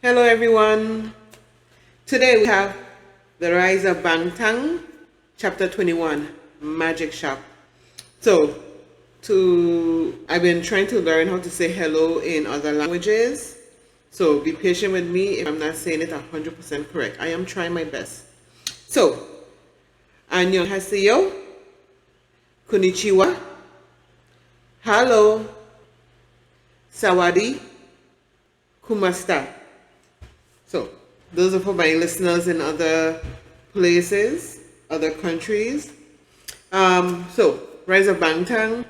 Hello everyone. Today we have The Rise of Bangtan, Chapter 21, Magic Shop. I've been trying to learn how to say hello in other languages. So be patient with me if I'm not saying it 100% correct. I am trying my best. So, 안녕하세요, konnichiwa, hello, sawadi, kumasta. So, those are for my listeners in other places, other countries. Rise of Bangtan,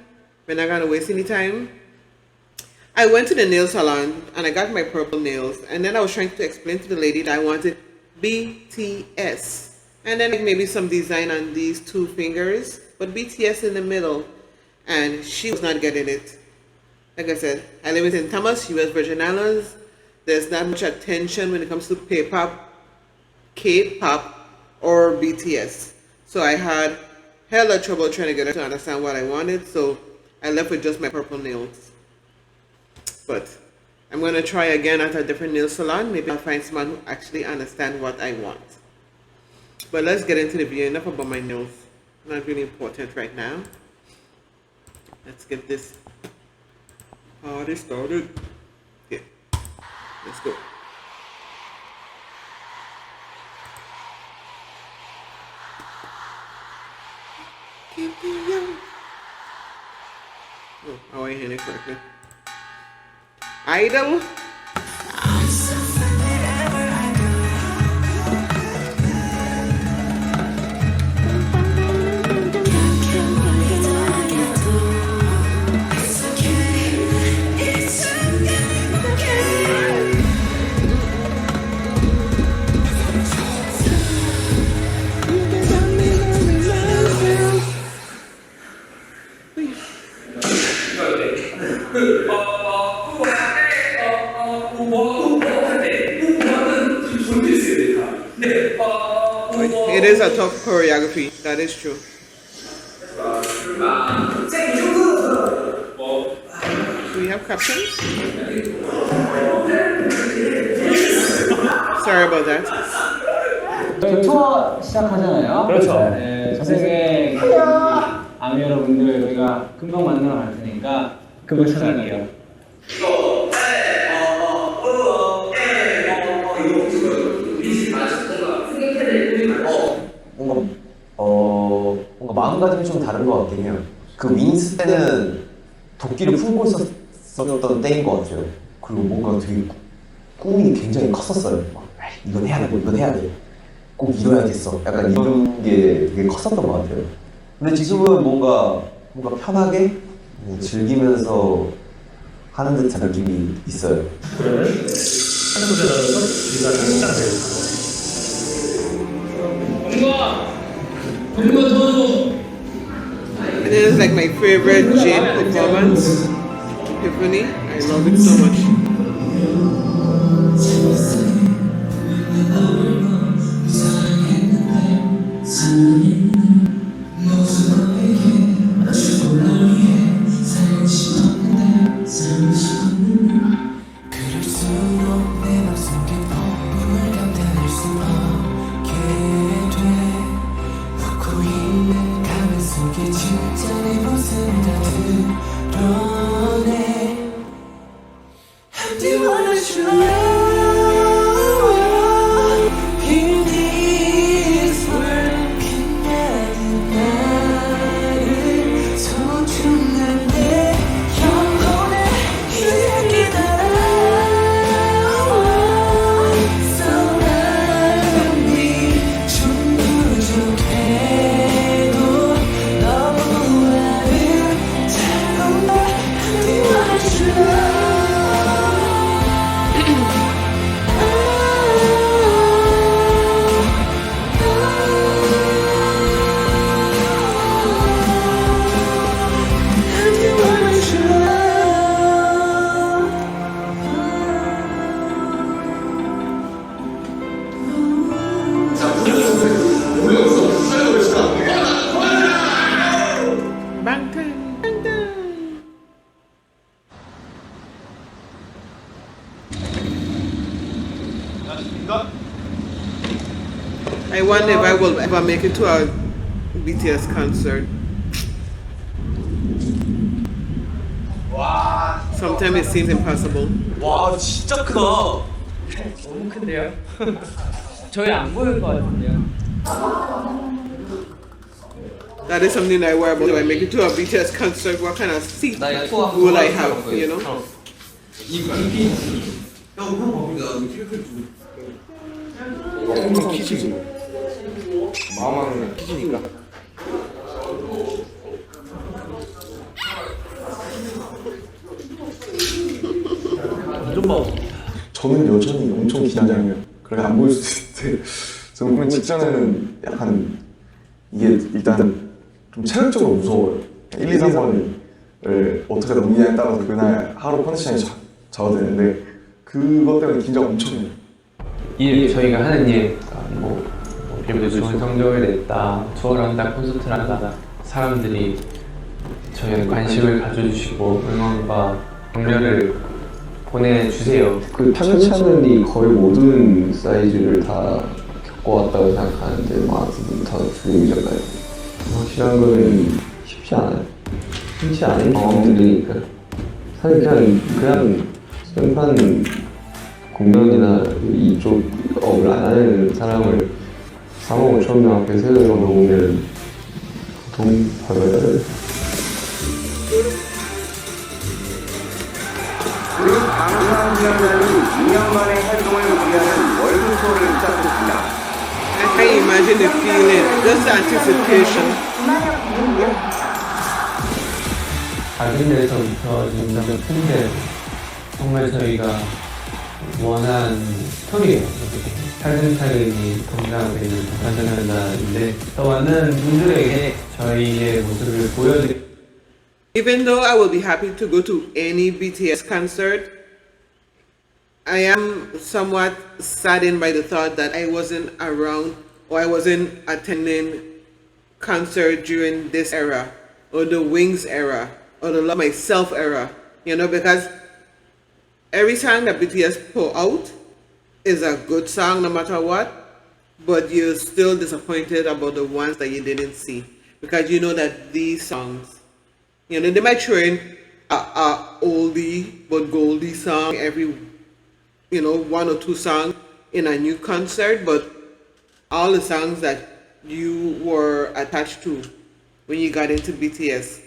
we're not gonna waste any time. I went to the nail salon and I got my purple nails, and then I was trying to explain to the lady that I wanted BTS. And then maybe some design on these two fingers, but BTS in the middle. And she was not getting it. Like I said, I live in St. Thomas, US Virgin Islands. There's not much attention when it comes to K-pop, or BTS. So I had hella trouble trying to get her to understand what I wanted, so I left with just my purple nails. But I'm going to try again at a different nail salon. Maybe I'll find someone who actually understands what I want. But let's get into the video. Enough about my nails. Not really important right now. Let's get this party started. Okay. Let's go. Oh, how I hand it correctly. Idol. It is a tough choreography, that is true. Do we have captions? Sorry about that. 저희 투어 시작하잖아요. 그렇죠. 네, 전 세계 아미 여러분들 저희가 금방 만나러 갈 테니까 금방 찾아갈게요. 뭔가 마음가짐이 좀 다른 것 같긴 해요. 그 윙스 때는 도끼를 품고 있었던 때인 것 같아요. 그리고 뭔가 되게 꿈이 굉장히 컸었어요. 막, 이건 해야 돼, 이건 해야 돼. 꼭 이뤄야겠어. 약간 이런 게 되게 컸었던 것 같아요. 근데 지금은 뭔가 편하게 즐기면서 하는 듯한 느낌이 있어요. 그러면 한국에서 우리가 시작을 해볼까요? It is like my favorite Jane performance. Tiffany, I love it so much. I wonder if I will ever make it to a BTS concert. Sometimes it seems impossible. 와 진짜 크다. 너무 큰데요? 저희 안 보일 것 같은데요. That is something I worry about. If I make it to a BTS concert, what kind of seat will I have? You know? 마음은 키즈니까. 저는 여전히 엄청 긴장해요. 그래 안 보일 수도 있는데 저는 보면 직전에는 약간 이게 일단 좀 체력적으로 무서워요. 1, 2, 3번을 어떻게 넘기냐에 따라서 그날 하루 컨디션이 잡아야 되는데 그것 때문에 긴장 엄청 해요. 저희가 하는 일, 그래도 좋은 성적을 냈다, 투어를 한다, 콘서트를 한다, 사람들이 저희에 관심을 가져주시고 응원과 격려를 보내주세요. 그 타겟 채널이 거의 모든 사이즈를 다 겪어왔다고 생각하는데 많은 분들 다 중국이잖아요. 확실한 거는 쉽지 않아요. 흔치 않은 경험들이니까 사실 그냥 생판 공연이나 이쪽 업을 안 하는 사람을 4만 5천 명 앞에 세워놓으면 돈 받아야 돼. 그리고 방탄소년단이 2년 만에 활동을 무리하는 월드 투어를 시작했습니다. I can imagine the feeling, just the anticipation. 작은 데서부터 점점 큰데 정말 저희가 원한 스토리예요. 차근차근히 성장되는 방탄소년단인데 더 많은 분들에게 저희의 모습을 보여드리고 Even though I will be happy to go to any BTS concert, I am somewhat saddened by the thought that I wasn't around or I wasn't attending concert during this era or the Wings era or the Love Myself era, you know, because every song that BTS pull out is a good song no matter what, but you're still disappointed about the ones that you didn't see because you know that these songs, you know, they might throw in a oldie but goldie song every, you know, 1 or 2 songs in a new concert, but all the songs that you were attached to when you got into BTS,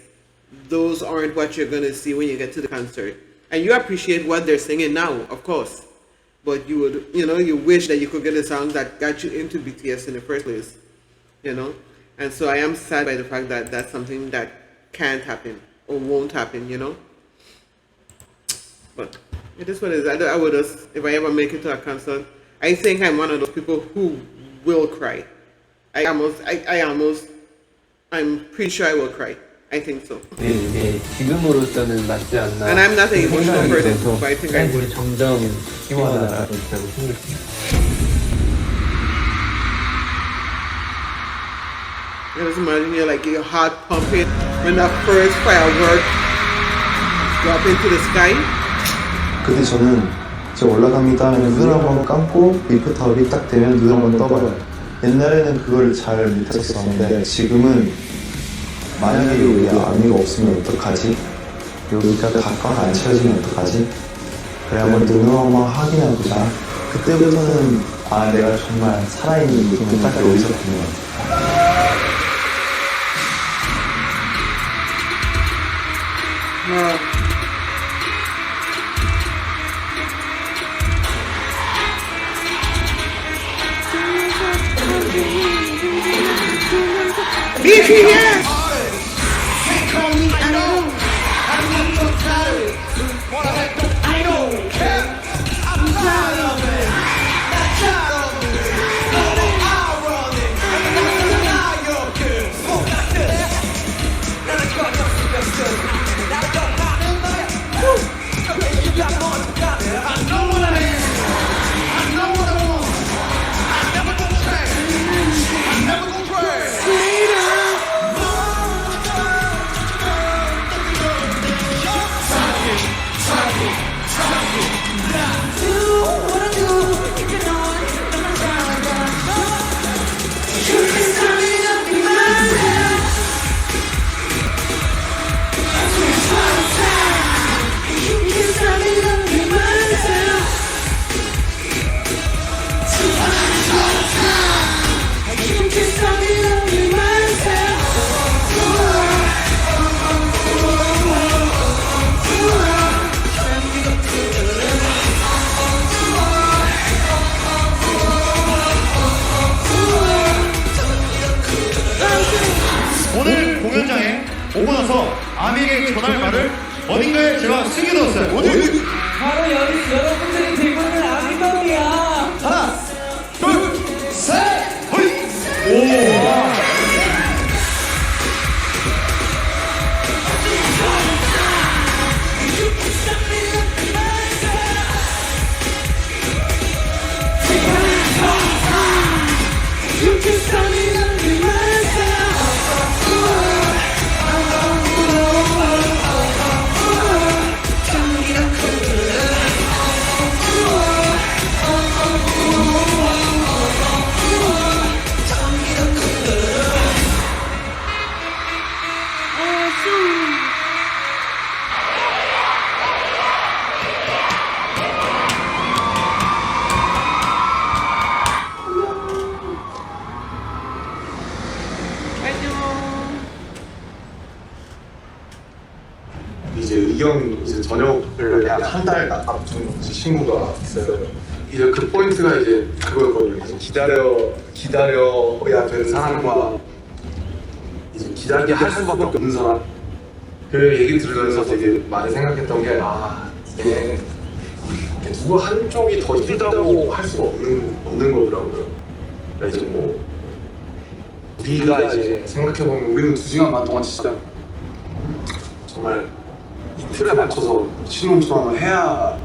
those aren't what you're gonna see when you get to the concert. And you appreciate what they're singing now, of course, but you would, you know, you wish that you could get the songs that got you into BTS in the first place, you know. And so I am sad by the fact that that's something that can't happen or won't happen, you know. But it is what it is. I would just, if I ever make it to a concert, I think I'm one of those people who will cry. I'm pretty sure I will cry. I think so. 이게 지금으로서는 맞지 않나. And I'm not an emotional person, but I think I will. 점점 키워나가고 있다고 생각해요. Just imagine you're like your heart pumping when that first firework drop into the sky. 그때 저는 제가 올라갑니다 하면 눈을 한번 감고 리프트업이 딱 되면 눈을 한번 떠봐요. 옛날에는 그걸 잘 못했었는데 지금은 만약에 여기 아미가 없으면 어떡하지? 여기가 가까운 안 채워지면 어떡하지? 그래 한번 눈을 한번 확인해보자. 그때부터는 아 내가 정말 살아있는 느낌을 딱 여기서 드는 것 같아요. BTS! 여러분들에게 전할 말을 어딘가에 제가 숨겨뒀어요. 어디? 바로 여러분들이 들고 있는 아기감이야. 하나, 둘, 셋, 호이! 오! 이제 의경 이제 저녁을 약 한 달 앞둔 친구가 있어요. 이제 그 포인트가 이제 그거거든요. 기다려야 되는 사람과 이제 기다리게 할 수밖에 없는 사람. 그 얘기 들으면서 되게 많이 생각했던 게 이게 누구 한쪽이 더 힘들다고 할 수가 없는 거더라고요. 그러니까 이제 뭐 우리가 이제 생각해보면 우리는 2시간 반 동안 진짜 정말 이 틀에 맞춰서 신혼처럼 해야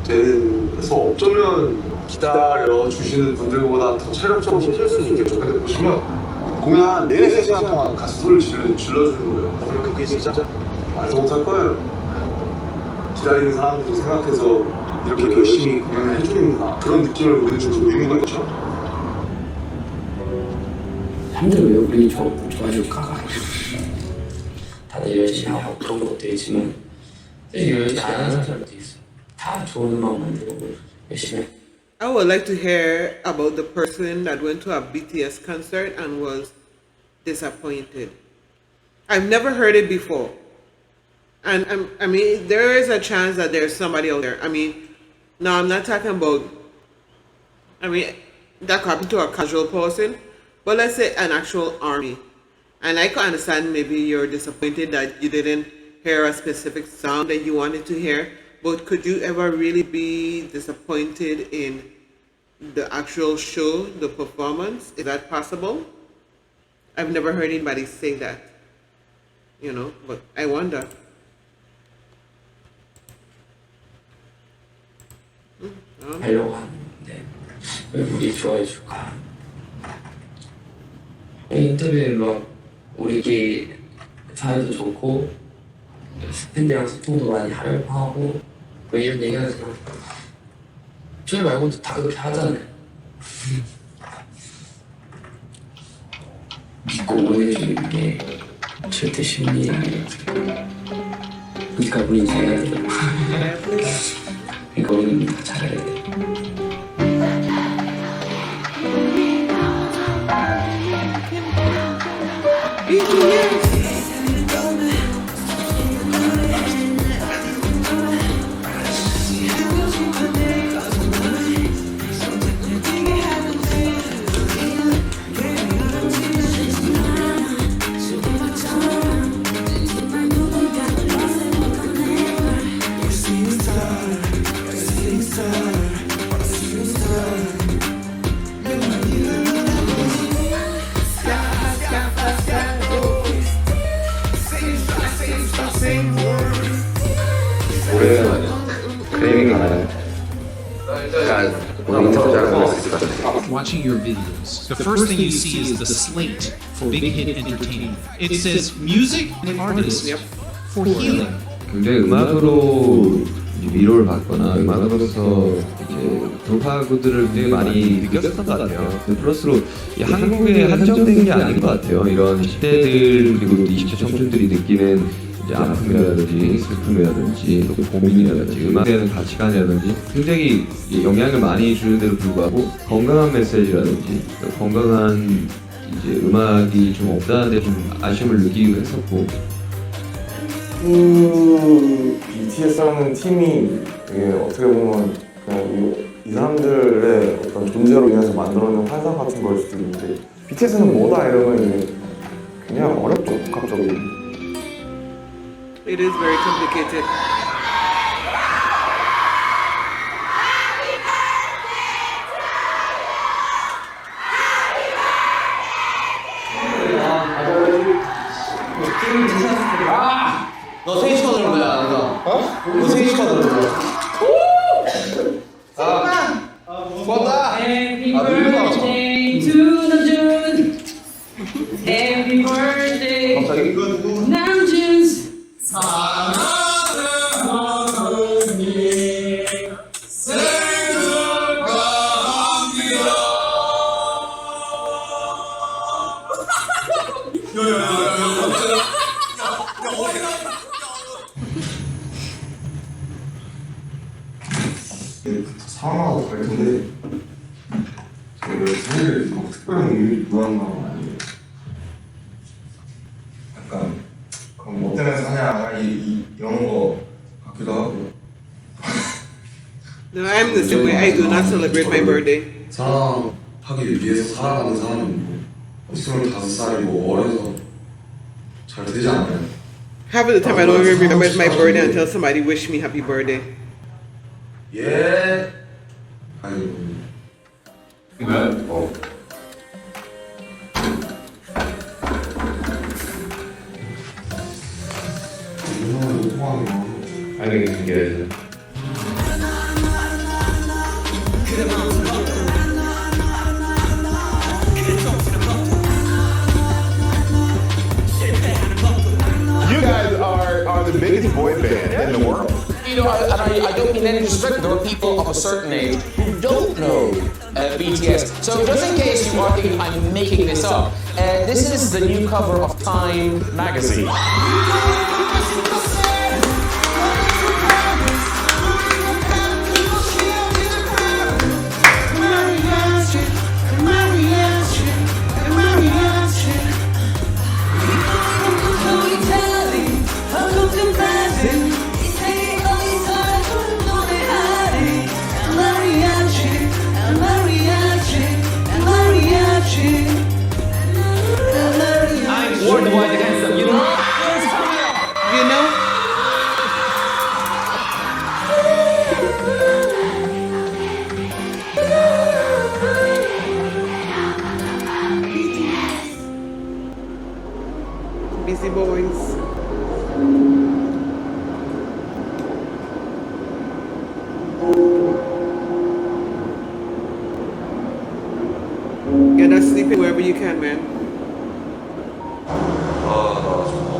돼서 어쩌면 기다려주시는 분들보다 더 체력적으로 힘들 수는 있겠죠. 근데 보시면 공연 내내 3시간 동안 가서 소리를 질러주는 거예요. 그러면 그게 진짜 말도 못할 거예요. 기다리는 사람들도 생각해서 이렇게 열심히 공연을 해주는구나, 그런 느낌을 우리는 좀 보이는 거죠. 사람들은 왜 우리 좋아질까? 다들 열심히 하고 그런 것도 있지만 사실 열심히 안 하는 사람도 있어. 다 좋은 음악 만들고 열심히 해. I would like to hear about the person that went to a BTS concert and was disappointed. I've never heard it before. And I mean, there is a chance that there's somebody out there. I mean, no, I'm not talking about, I mean, that could happen to a casual person, but let's say an actual army. And I can understand maybe you're disappointed that you didn't hear a specific song that you wanted to hear, but could you ever really be disappointed in the actual show, the performance? Is that possible? I've never heard anybody say that, you know, but I wonder. 하려고 하는데 왜 우리 좋아해 줄까? 인터뷰에 막 우리끼리 사이도 좋고 팬들이랑 소통도 많이 하려고 하고 뭐 이런 얘기 하지만 저희 말고도 다 그렇게 하잖아요. 믿고 응원해주는 게 절대 쉬운 일이 아니에요. 그러니까 우린 잘해야 돼요. 그러니까 우리는 다 잘해야 돼요. Watching your videos, the first thing you see is the slate for Big Hit Entertainment. It says music and artists for healing. 굉장히 음악으로 위로를 받거나 음악으로서 이제 돌파구들을 굉장히 많이 느꼈었던 것 같아요. 플러스로 이 한국에 한정된 게 아닌 것 같아요. 이런 10대들 그리고 20대 청춘들이 느끼는 이제 아픔이라든지 슬픔이라든지 또 고민이라든지 음악에 대한 가치관이라든지 굉장히 영향을 많이 주는데도 불구하고 건강한 메시지라든지 건강한 이제 음악이 좀 없다는 데 좀 아쉬움을 느끼기도 했었고, BTS라는 팀이 이게 어떻게 보면 그냥 이 사람들의 어떤 존재로 인해서 만들어낸 환상 같은 걸 수도 있는데 BTS는 뭐다 이러면 이게 그냥 어렵죠, 복합적으로. It is very complicated. 너 생일 축하드리는 거야, 아니다. 어? 너 생일 축하드리는 거야. 고맙다. Happy birthday to Namjoon. Happy birthday. Namjoon. 사랑하고 갈 텐데 제가 생일을 막 특별한 의미 부여한 건 아니에요. 약간 그럼 뭐 때문에 사냐 이런 거 같기도 하고. No, I'm the same way. I do not celebrate my birthday. 사랑하기 위해서 살아가는 사람이고 25살이고 어려서 잘 되지 않아요. Half of the time I don't even remember it's my birthday until somebody wished me happy birthday. 예. 아이고. 어. I think it's good. You guys are the biggest boy band in the world. You know, I don't mean any disrespect. There are people of a certain age who don't know BTS. So just in case you are thinking I'm making this up, this is the new cover of Time magazine. Busy boys. Get us sleeping wherever you can, man. 나 정말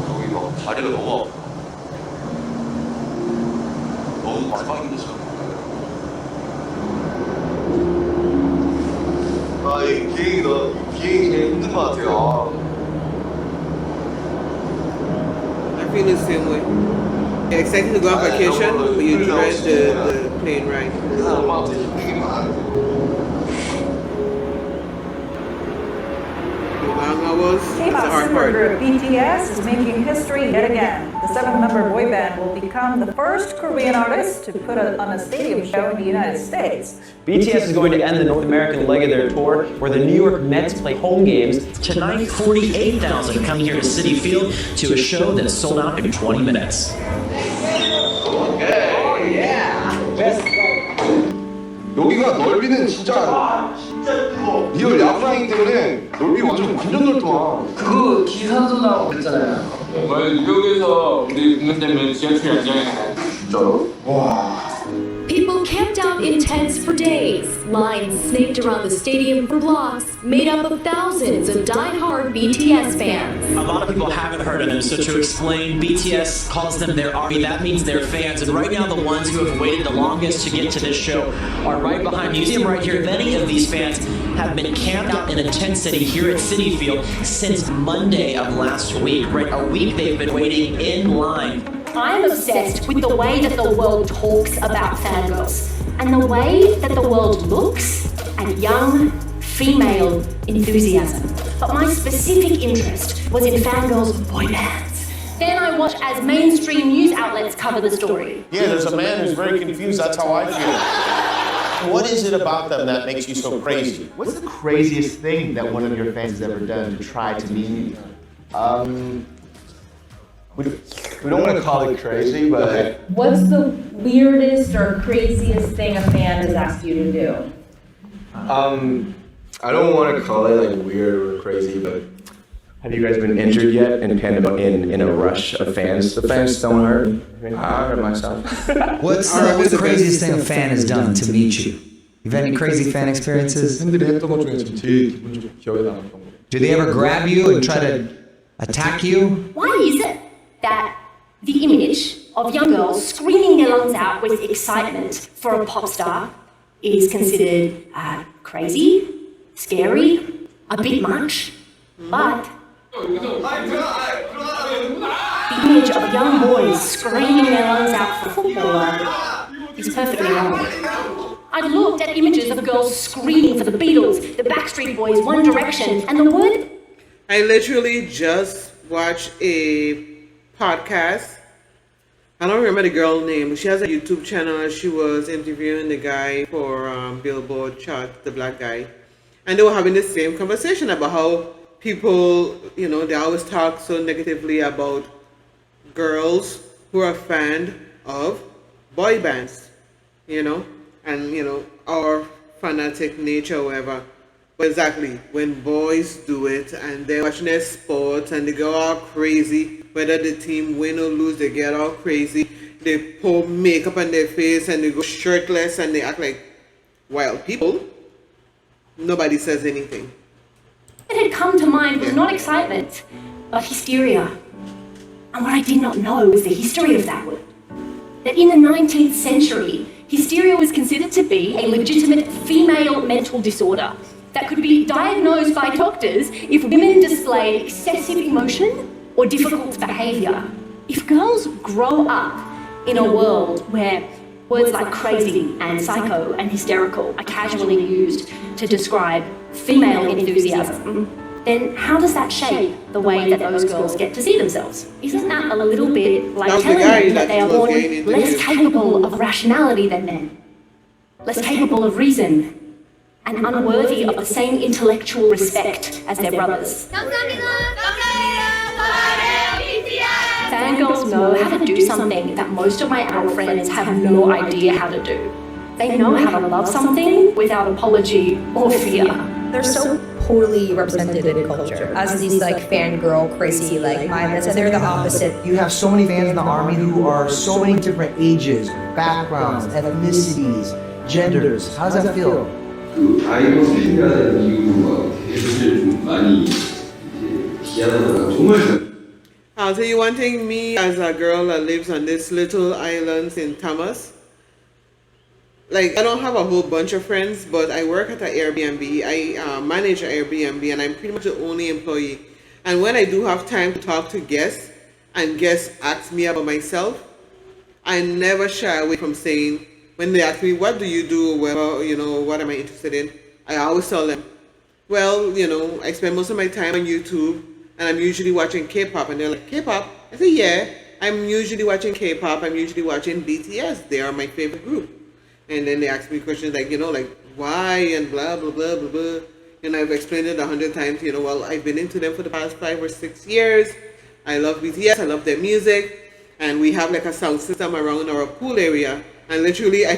여기 막 다리가 너무 아파. 너무 마지막인데 지금. 이 비행이 제일 힘든 것 같아요. I feel the same way. You're excited to go on vacation, but you dread the plane ride. Long hours, it's a K-pop hard part. supergroup BTS is making history yet again. The 7-member boy band will become the first Korean artist to put on a stadium show in the United States. BTS is going to end the North American leg of their tour, where the New York Mets play home games. Tonight, 48,000 coming here to Citi Field to a show that is sold out in 20 minutes. 여기가 넓이는 진짜 리얼 야구라인 때문에 넓이 완전 넓더만. 그거 기사도 나오고 그랬잖아요. 정말 뉴욕에서 우리 공연되면 지하철이 안 정해. 진짜로? 와. People camped out in tents for days. Lines snaked around the stadium for blocks, made up of thousands of die-hard BTS fans. A lot of people haven't heard of them, so to explain, BTS calls them their army. That means they're fans. And right now, the ones who have waited the longest to get to this show are right behind me. You see them right here. Many of these fans have been camped out in a tent city here at Citi Field since Monday of last week. Right, a week they've been waiting in line. I'm obsessed with the way that the world talks about fangirls and the way that the world looks at young female enthusiasm. But my specific interest was in fangirls' boy bands. Then I watch as mainstream news outlets cover the story. Yeah, there's a man who's very confused. That's how I feel. What is it about them that makes you so crazy? What's the craziest thing that one of your fans has ever done to try to meet you? We don't want to call it crazy, but What's the weirdest or craziest thing a fan has asked you to do? I don't want to call it like weird or crazy, but Have you guys been injured yet in a rush of fans? The fans don't hurt. I mean, I hurt myself. What's the craziest thing a fan has done to meet you? You've had any crazy fan experiences? 팬들이 했던 것 중에 제일 기분 좋게 기억에 남았던 거. Do they ever grab you and try to attack you? Why is it that the image of young girls screaming their lungs out with excitement for a pop star is considered crazy, scary, a bit much, but the image of young boys screaming their lungs out for a footballer is perfectly normal. I've looked at images of girls screaming for the Beatles, the Backstreet Boys, One Direction, and the word... I literally just watched a podcast. I don't remember the girl's name. She has a YouTube channel. She was interviewing the guy for Billboard chart, the black guy. And they were having the same conversation about how people, you know, they always talk so negatively about girls who are fans of boy bands, you know, and, you know, our fanatic nature or whatever. But exactly, when boys do it and they're watching their sports and they go all crazy, whether the team win or lose, they get all crazy. They pour makeup on their face and they go shirtless and they act like wild people. Nobody says anything. What had come to mind was not excitement, but hysteria. And what I did not know was the history of that word. That in the 19th century, hysteria was considered to be a legitimate female mental disorder that could be diagnosed by doctors if women displayed excessive emotion or difficult behaviour. If girls grow up in a world where words like crazy and psycho and hysterical are casually used to describe female enthusiasm, then how does that shape the way that those girls get to see themselves? Isn't that a little bit like telling them that they are born less capable of rationality than men, less capable of reason, and unworthy of the same intellectual respect as their brothers? Fangirls know how to do something that most of my adult friends have no idea how to do. They know how to love something without apology or fear. They're so poorly represented in culture as these like fangirl crazy like mindless, and they're the opposite. You have so many fans in the army who are so many different ages, backgrounds, ethnicities, genders. How does that feel? 그 아이돌 팬이라 된 이유가 대회를 좀 많이 기하다가 정말 I'll tell you one thing, me as a girl that lives on this little island in Thomas, like I don't have a whole bunch of friends, but I work at an Airbnb. I manage an Airbnb and I'm pretty much the only employee. And when I do have time to talk to guests and guests ask me about myself, I never shy away from saying, when they ask me, what do you do? Well, you know, what am I interested in? I always tell them, well, you know, I spend most of my time on YouTube and I'm usually watching K-pop. And they're like, K-pop? I say, yeah, I'm usually watching K-pop. I'm usually watching BTS. They are my favorite group. And then they ask me questions like, you know, like why and blah, blah, blah, blah, blah. And I've explained it 100 times, you know, well, I've been into them for the past 5 or 6 years. I love BTS. I love their music. And we have like a sound system around our pool area. And literally I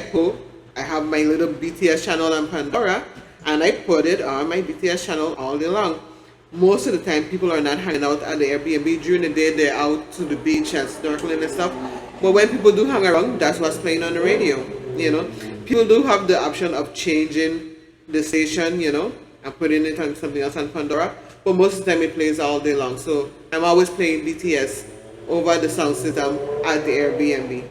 have my little BTS channel on Pandora and I put it on my BTS channel all day long. Most of the time people are not hanging out at the Airbnb. During the day they're out to the beach and snorkeling and stuff. But when people do hang around, that's what's playing on the radio, you know. People do have the option of changing the station, you know, and putting it on something else on Pandora. But most of the time it plays all day long. So I'm always playing BTS over the sound system at the Airbnb.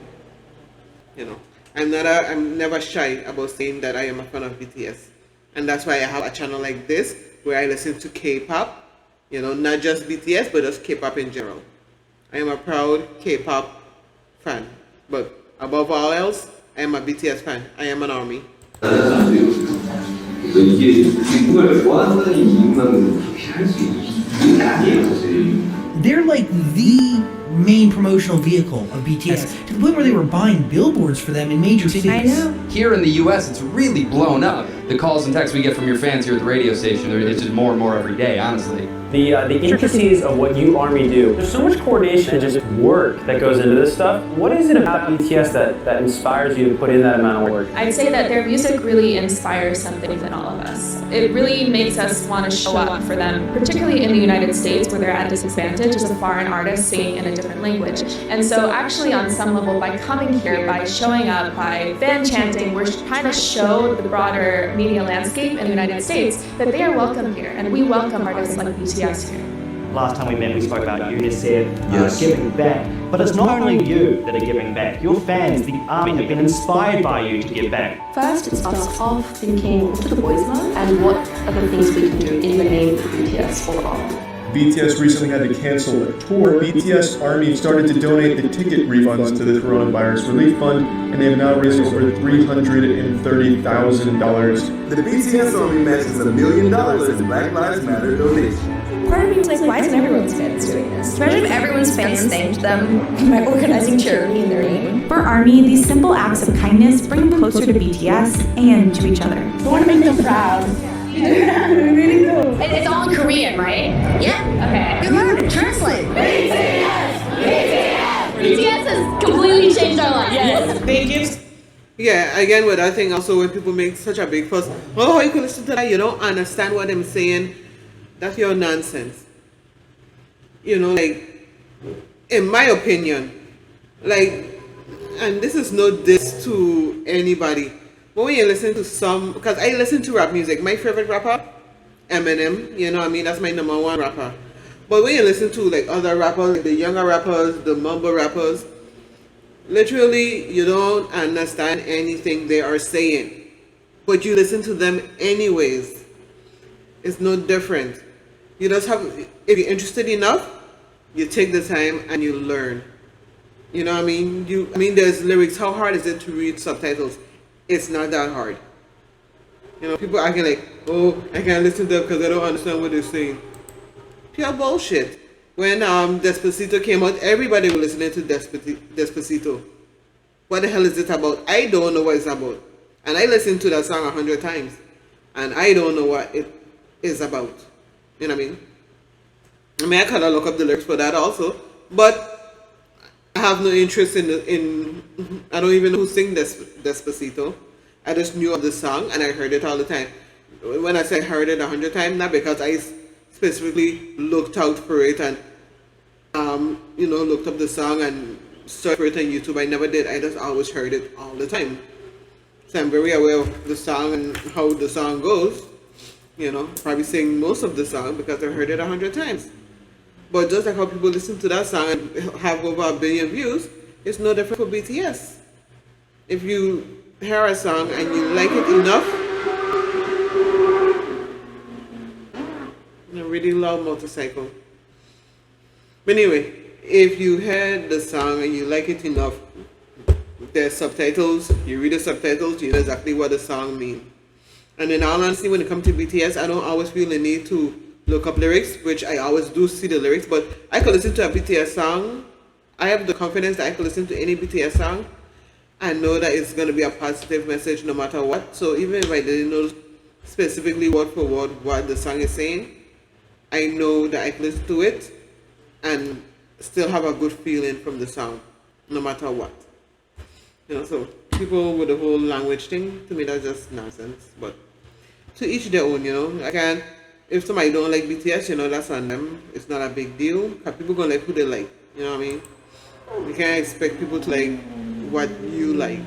You know, I'm never shy about saying that I am a fan of BTS. And that's why I have a channel like this where I listen to K-pop, you know, not just BTS, but just K-pop in general. I am a proud K-pop fan. But above all else, I am a BTS fan. I am an ARMY. They're like the main promotional vehicle of BTS to the point where they were buying billboards for them in major cities. I know. Here in the US, it's really blown up. the calls and texts we get from your fans here at the radio station, it's just more and more every day, honestly. The intricacies of what you ARMY do, there's so much coordination and just work that goes into this stuff. What is it about BTS that inspires you to put in that amount of work? I'd say that their music really inspires something within all of us. It really makes us want to show up for them, particularly in the United States where they're at a disadvantage as a foreign artist singing in a different language. And so actually on some level, by coming here, by showing up, by fan chanting, we're trying to show the broader media landscape in the United States that they are welcome here, and we welcome artists like BTS here. Last time we met, we spoke about you just said giving back. But it's not only you that are giving back. Your fans, the ARMY, have been inspired by you to give back. First, it's us all thinking, what do the boys want, and what are the things we can do in the name of BTS for all. BTS recently had to cancel a tour. BTS ARMY started to donate the ticket refunds to the Coronavirus Relief Fund, and they have now raised over $330,000. The BTS ARMY matches $1 million in Black Lives Matter donations. Part of me was like, why isn't everyone's fans doing this? Imagine if everyone's fans thanked them by organizing charity in their name. For ARMY, these simple acts of kindness bring them closer to BTS and to each other. I want to make them proud. Really cool. It's all in Korean, right? Yeah. Okay. Good learn. Translate. BTS has completely changed our lives. Yes. They give. Yeah, again, with that thing also when people make such a big fuss, oh, you can listen to that, you don't understand what I'm saying. That's your nonsense. You know, like, in my opinion, like, and this is no diss to anybody, but when you listen to some, because I listen to rap music, my favorite rapper, Eminem, you know what I mean, that's my #1 rapper. But when you listen to like other rappers, like the younger rappers, the mumble rappers, literally you don't understand anything they are saying, but you listen to them anyways. It's no different. You just have, if you're interested enough, you take the time and you learn. You know what I mean? There's lyrics. How hard is it to read subtitles? It's not that hard. You know, people acting like, oh, I can't listen to them because I don't understand what they're saying. Pure bullshit. When Despacito came out, everybody was listening to Despacito. What the hell is it about? I don't know what it's about. And I listened to that song 100 times. And I don't know what it is about. You know what I mean? I kind of look up the lyrics for that also. But I have no interest in I don't even know who sings Despacito. I just knew of the song and I heard it all the time. When I say heard it 100 times, not because I specifically looked out for it and looked up the song and searched for it on YouTube. I never did. I just always heard it all the time. So I'm very aware of the song and how the song goes. You know, probably sing most of the song because I heard it 100 times. But just like how people listen to that song and have over 1 billion views, it's no different for BTS. If you hear a song and you like it enough, a really loud motorcycle. But anyway, if you heard the song and you like it enough, there's subtitles, you read the subtitles, you know exactly what the song means. And in all honesty, when it comes to BTS, I don't always feel the need to look up lyrics, which I always do see the lyrics, but I could listen to a BTS song. I have the confidence that I could listen to any BTS song and know that it's going to be a positive message no matter what. So even if I didn't know specifically word for word what the song is saying, I know that I can listen to it and still have a good feeling from the song, no matter what. You know, so people with the whole language thing, to me that's just nonsense. But to each their own, you know. If somebody don't like BTS, you know, that's on them. It's not a big deal. Because people gonna like who they like. You know what I mean? You can't expect people to like what you like.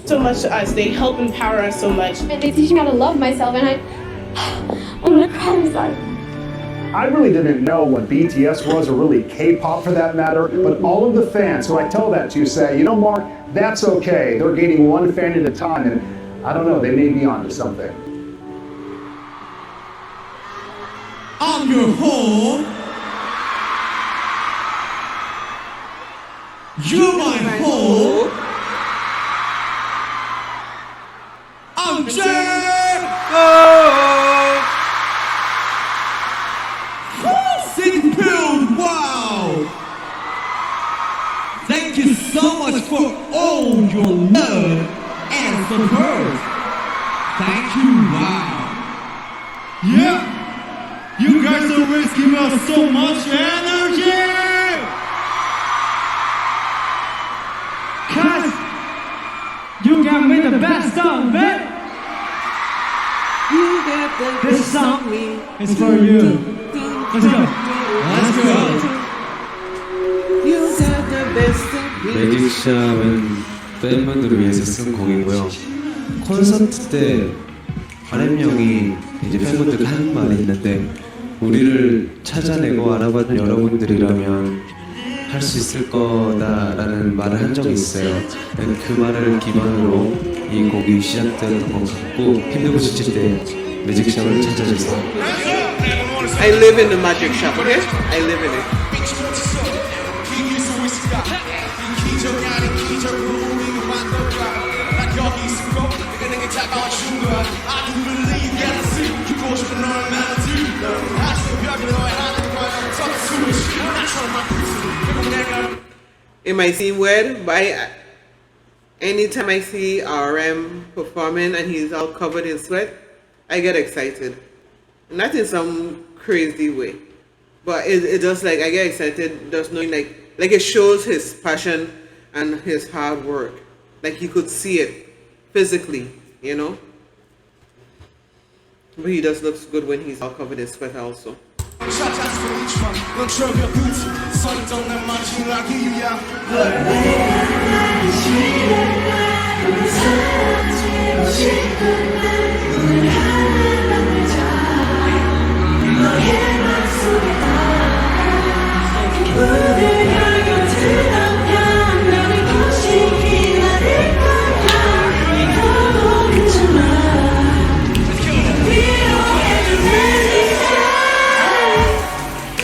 So much to us. They help empower us so much. And they teach me how to love myself, and I'm gonna cry inside. I really didn't know what BTS was, or really K-pop for that matter, but all of the fans who I tell that to say, you know, Mark, that's okay. They're gaining one fan at a time, and I don't know, they may be onto something. I'm your home. You're my home. I'm Jeon. City Build, wow. Thank you so much for all your love and support. Thank you. Wow. Yeah. You guys always give us so much energy. Cause you got me the best song, man. You got the this song is for you. Let's go. Let's go. You got the best of me. 매직샵은 팬분들을 위해서 쓴 곡이고요. 콘서트 때 RM형이 이제 팬분들이 하는 말이 있는데 우리를 찾아내고 알아봤던 여러분들이라면 할 수 있을 거다라는 말을 한 적이 있어요. 그 말을 기반으로 이 곡이 시작되었던 것 같고 힘들고 지칠 때 매직샵을 찾아주세요. I live in the magic shop, okay? I live in it. It might seem weird, but anytime I see RM performing and he's all covered in sweat, I get excited. Not in some crazy way, but it just like I get excited. There's no like it shows his passion and his hard work. Like you could see it physically, you know. But he just looks good when he's all covered in sweat also.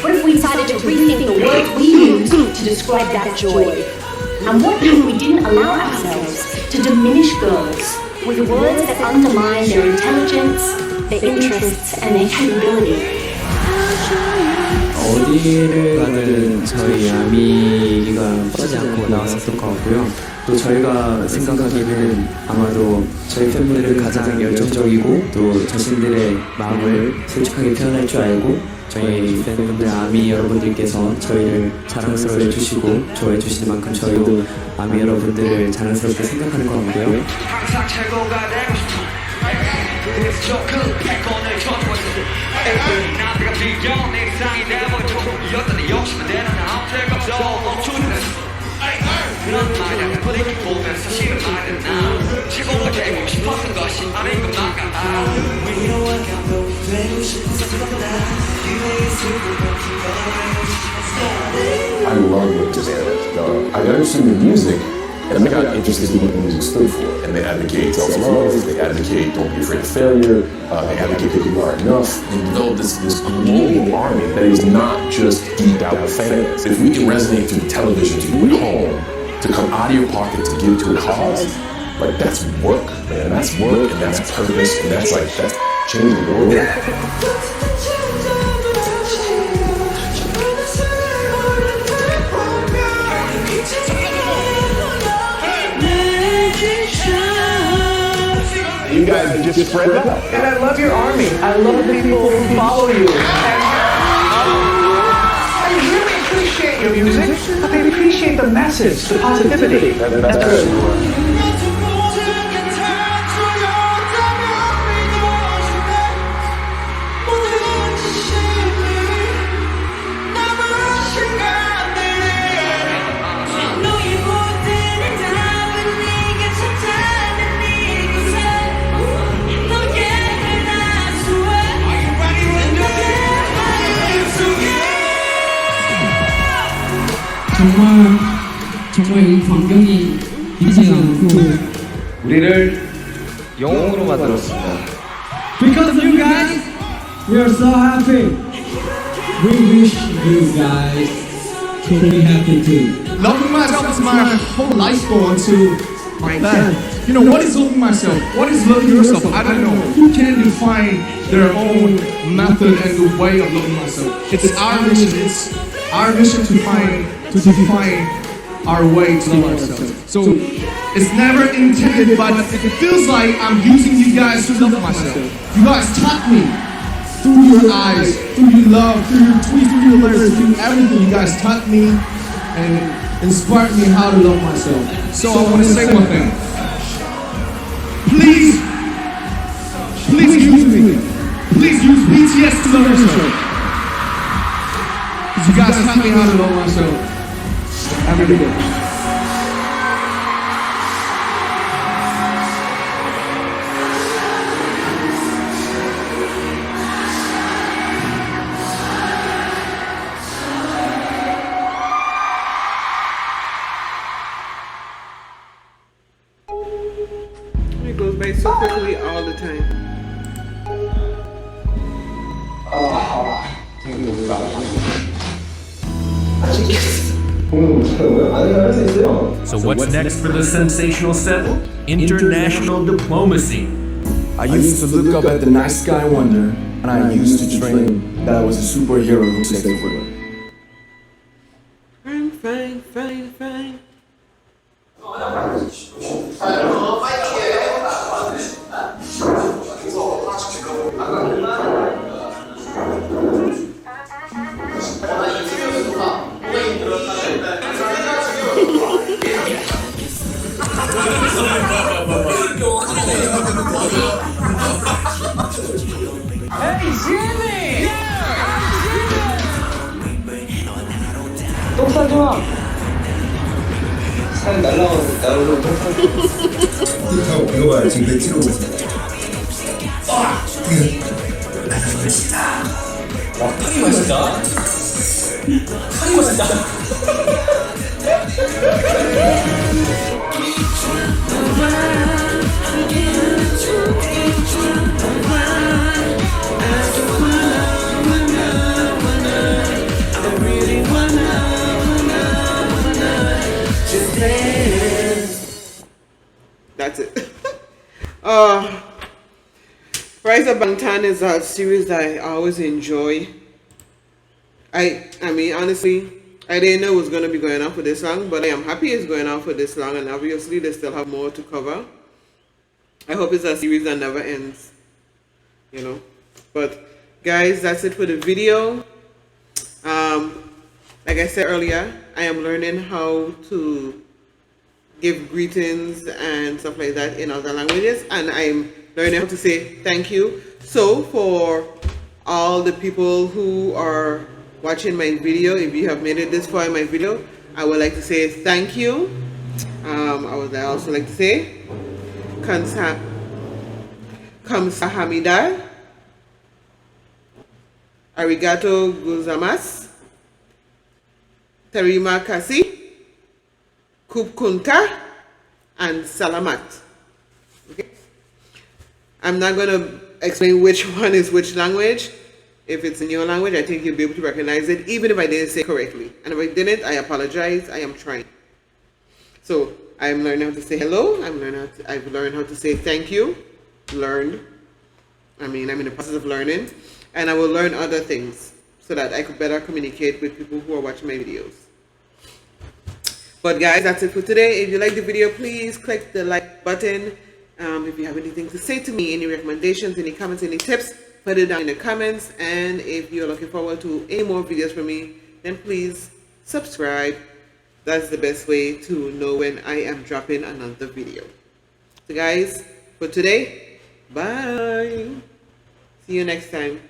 What if we decided to rethink the words we use to describe that joy? And what if we didn't allow ourselves to diminish girls with words that undermine their intelligence, their interests, and their capability? 어디를 가든 저희 아미가 빠지지 않고 나왔었던 것 같고요. 또 저희가 생각하기에는 아마도 저희 팬분들을 가장 열정적이고 또 자신들의 마음을 솔직하게 표현할 줄 알고 저희 팬분들 아미 여러분들께서 저희를 자랑스러워해 주시고 좋아해 주시는 만큼 저희도 아미 여러분들을 자랑스럽게 생각하는 것 같고요. 항상 최고가 되고 싶어. 그래서 Jungkook 백건을 쳐주었어. 나비가 비겨 내 이상이 돼버리고 이었더니 욕심은 되는 아무튼 없어 멈추는 그런 말이야 분위기 보면서 사실은 말은 나 최고가 되고 싶었던 것이 아닌 것만 같아 위로와 감동 되고 싶어서 그런다 기회의 수고가 I love what this band has done. I understood the music, and I got interested in what the music stood for. And they advocate self-love, they advocate don't be afraid of failure, they advocate that you are enough, and develop this global army that is not just geeked out fans. If we can resonate through television, through at home, to come out of your pocket to give to a cause, like that's work, man. That's work, and that's purpose, and that's changing the world. You guys just spread out. And I love your army. I love the people who follow you. And they really appreciate your music, but they appreciate the message, the positivity. That's good. 정말 이 광경이 잊지 않고 우리를 영웅으로 만들었습니다. Because of you guys, we are so happy. We wish you guys to be happy too. Loving myself is my whole life goal to my band. You know, what is loving myself? What is loving yourself? I don't know. Who can define their own method and the way of loving myself? It's our mission. It's our mission to define our way to love ourselves. So It's never intended, but it feels like I'm using you guys to love myself. You guys taught me through your eyes, through your love, through your tweets, through your letters, through everything. You guys taught me and inspired me how to love myself. So I want to say one thing. Please use me. Please use BTS to love yourself. Because you guys taught me how to love myself every day. It goes by so quickly all the time. So what's next for the sensational set? International diplomacy. I used to look up at the night sky and wonder, and I used to dream that I was a superhero who saved the world. I'm fine, fine, fine. Hey, Jimmy! 똥 싸줘. 살 날라오는 똥 싸줘. 이거 봐요. 지금 배 찍고 있어. 와, 탕이 맛있다. 탕이 맛있다. That's it. Rise of Bangtan is a series that I always enjoy. I mean, honestly, I didn't know it was going to be going on for this long, but I am happy it's going on for this long, and obviously they still have more to cover. I hope it's a series that never ends, you know. But guys, that's it for the video. Like I said earlier, I am learning how to give greetings and stuff like that in other languages, and I'm learning how to say thank you. So for all the people who are watching my video, if you have made it this far in my video, I would like to say thank you. I would also like to say kamsahamnida, arigato gozaimasu, terima kasih, kubkunta, and salamat. Okay, I'm not going to explain which one is which language. If it's in your language, I think you'll be able to recognize it, even if I didn't say it correctly. And if I didn't, I apologize. I am trying. So I'm learning how to say hello. I've learned how to say thank you. I'm in the process of learning. And I will learn other things so that I could better communicate with people who are watching my videos. But guys, that's it for today. If you like the video, please click the like button. If you have anything to say to me, any recommendations, any comments, any tips, put it down in the comments. And if you're looking forward to any more videos from me, then please subscribe. That's the best way to know when I am dropping another video. So guys, for today, bye. See you next time.